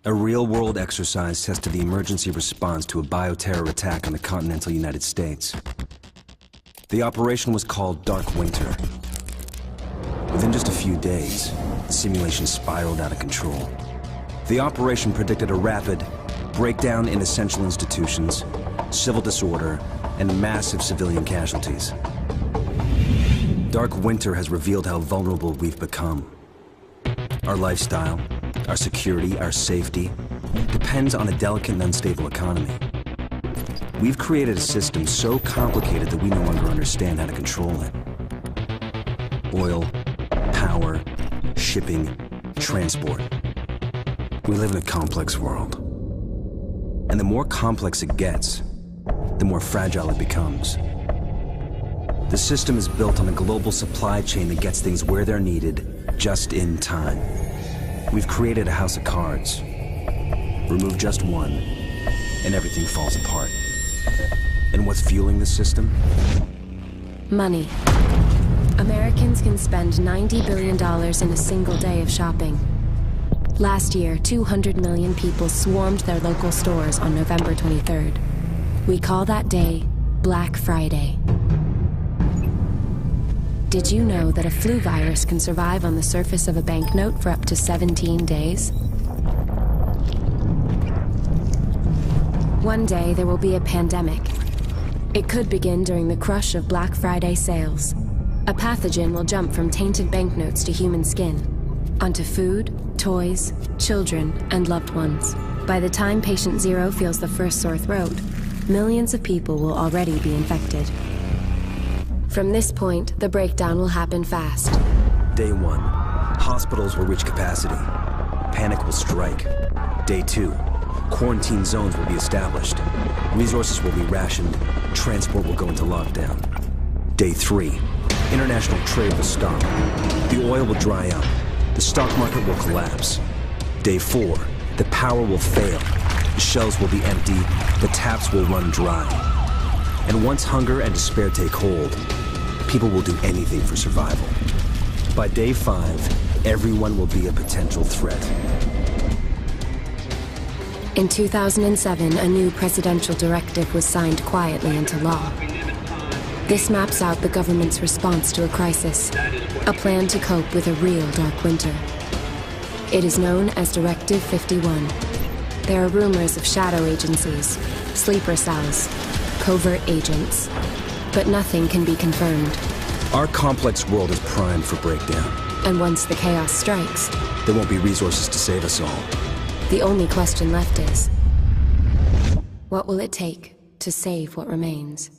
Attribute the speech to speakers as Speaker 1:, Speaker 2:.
Speaker 1: A real-world exercise tested the emergency response to a bioterror attack on the continental United States. The operation was called Dark Winter. Within just a few days, the simulation spiraled out of control. The operation predicted a rapid breakdown in essential institutions, civil disorder, and massive civilian casualties. Dark Winter has revealed how vulnerable we've become. Our lifestyle, our security, our safety, depends on a delicate and unstable economy. We've created a system so complicated that we no longer understand how to control it. Oil, power, shipping, transport. We live in a complex world. And the more complex it gets, the more fragile it becomes. The system is built on a global supply chain that gets things where they're needed, just in time. We've created a house of cards. Remove just one, and everything falls apart. And what's fueling the system?
Speaker 2: Money. Americans can spend $90 billion in a single day of shopping. Last year, 200 million people swarmed their local stores on November 23rd. We call that day Black Friday. Did you know that a flu virus can survive on the surface of a banknote for up to 17 days? One day there will be a pandemic. It could begin during the crush of Black Friday sales. A pathogen will jump from tainted banknotes to human skin, onto food, toys, children, and loved ones. By the time patient zero feels the first sore throat, millions of people will already be infected. From this point, the breakdown will happen fast.
Speaker 1: Day 1, hospitals will reach capacity. Panic will strike. Day 2, quarantine zones will be established. Resources will be rationed. Transport will go into lockdown. Day 3, international trade will stop. The oil will dry up. The stock market will collapse. Day 4, the power will fail. The shelves will be empty. The taps will run dry. And once hunger and despair take hold, people will do anything for survival. By day 5, everyone will be a potential threat.
Speaker 2: In 2007, a new presidential directive was signed quietly into law. This maps out the government's response to a crisis, a plan to cope with a real dark winter. It is known as Directive 51. There are rumors of shadow agencies, sleeper cells, covert agents, but nothing can be confirmed.
Speaker 1: Our complex world is primed for breakdown.
Speaker 2: And once the chaos strikes,
Speaker 1: there won't be resources to save us all.
Speaker 2: The only question left is, what will it take to save what remains?